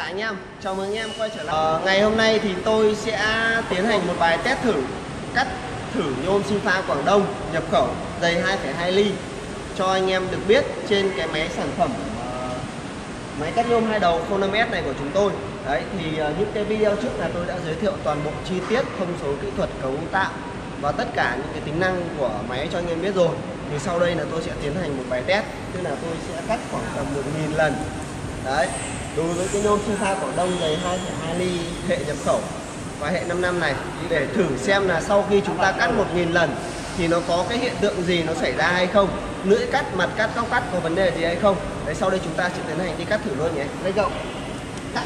anh em, chào mừng anh em quay trở lại. Ngày hôm nay thì tôi sẽ tiến hành một bài test thử cắt thử nhôm sinh pha Quảng Đông nhập khẩu dày 2,2 ly cho anh em được biết trên cái máy sản phẩm máy cắt nhôm hai đầu 05S này của chúng tôi. Đấy thì những cái video trước là tôi đã giới thiệu toàn bộ chi tiết, thông số kỹ thuật, cấu tạo và tất cả những cái tính năng của máy cho anh em biết rồi. Thì sau đây là tôi sẽ tiến hành một bài test, tức là tôi sẽ cắt khoảng tầm 1000 lần. Đấy, đối với cái nhôm sinh pha Quảng Đông dày 2,2 ly hệ nhập khẩu và hệ 5 năm này, để thử xem là sau khi chúng ta cắt 1000 lần thì nó có cái hiện tượng gì nó xảy ra hay không, lưỡi cắt, mặt cắt, góc cắt có vấn đề gì hay không. Đấy, sau đây chúng ta sẽ tiến hành đi cắt thử luôn nhé. Let's go. Cắt.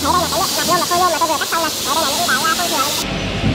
có thể thấy đây là cái lượng nạp nhôm và phôi nhôm mà tôi vừa cắt xong này. Đấy, đây là những cái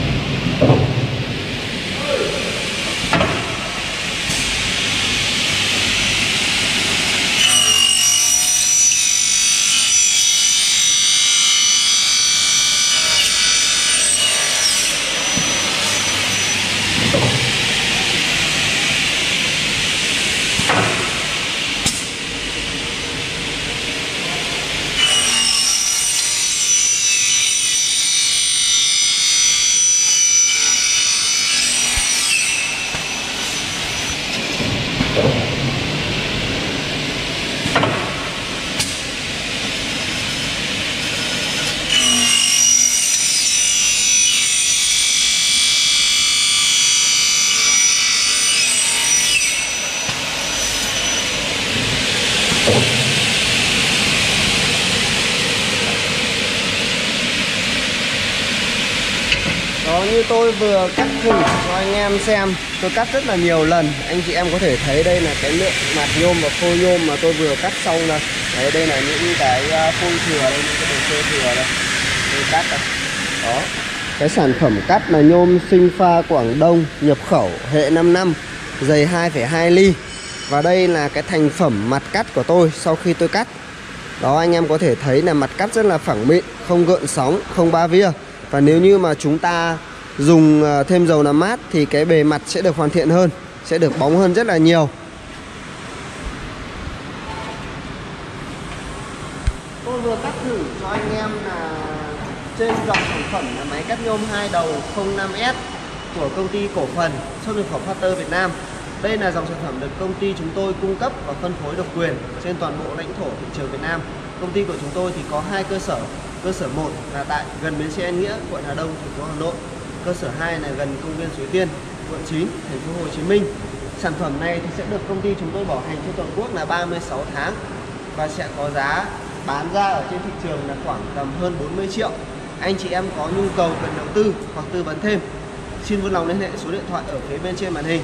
thông thường. Đó, như tôi vừa cắt thử cho anh em xem, tôi cắt rất là nhiều lần. Anh chị em có thể thấy đây là cái lượng mạt nhôm và phôi nhôm mà tôi vừa cắt xong này. Đấy, đây là những cái phôi thừa đây, những cái đồ chơi thừa đây. Tôi cắt đây. Đó. Cái sản phẩm cắt là nhôm sinh pha Quảng Đông nhập khẩu hệ 5 năm, dày 2,2 ly. Và đây là cái thành phẩm mặt cắt của tôi sau khi tôi cắt. Đó, anh em có thể thấy là mặt cắt rất là phẳng mịn, không gợn sóng, không ba vía. Và nếu như mà chúng ta dùng thêm dầu làm mát thì cái bề mặt sẽ được hoàn thiện hơn, sẽ được bóng hơn rất là nhiều. Tôi vừa cắt thử cho anh em là trên dòng sản phẩm là máy cắt nhôm 2 đầu 05S của công ty cổ phần xuất nhập khẩu Factor Việt Nam. Đây là dòng sản phẩm được công ty chúng tôi cung cấp và phân phối độc quyền trên toàn bộ lãnh thổ thị trường Việt Nam. Công ty của chúng tôi thì có 2 cơ sở. Cơ sở 1 là tại gần bến xe Yên Nghĩa, quận Hà Đông, thành phố Hà Nội. Cơ sở 2 là gần công viên Suối Tiên, quận 9, thành phố Hồ Chí Minh. Sản phẩm này thì sẽ được công ty chúng tôi bảo hành trên toàn quốc là 36 tháng và sẽ có giá bán ra ở trên thị trường là khoảng tầm hơn 40 triệu. Anh chị em có nhu cầu cần đầu tư hoặc tư vấn thêm, xin vui lòng liên hệ số điện thoại ở phía bên trên màn hình.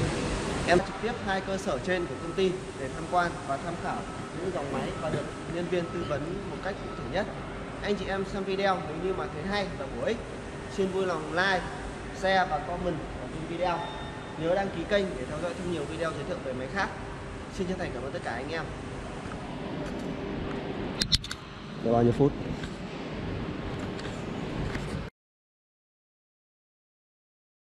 Em trực tiếp 2 cơ sở trên của công ty để tham quan và tham khảo những dòng máy và được nhân viên tư vấn một cách cụ thể nhất. Anh chị em xem video nếu như mà thấy hay và bổ ích, xin vui lòng like, share và comment ở trên video. Nhớ đăng ký kênh để theo dõi thêm nhiều video giới thiệu về máy khác. Xin chân thành cảm ơn tất cả anh em. Được bao nhiêu phút?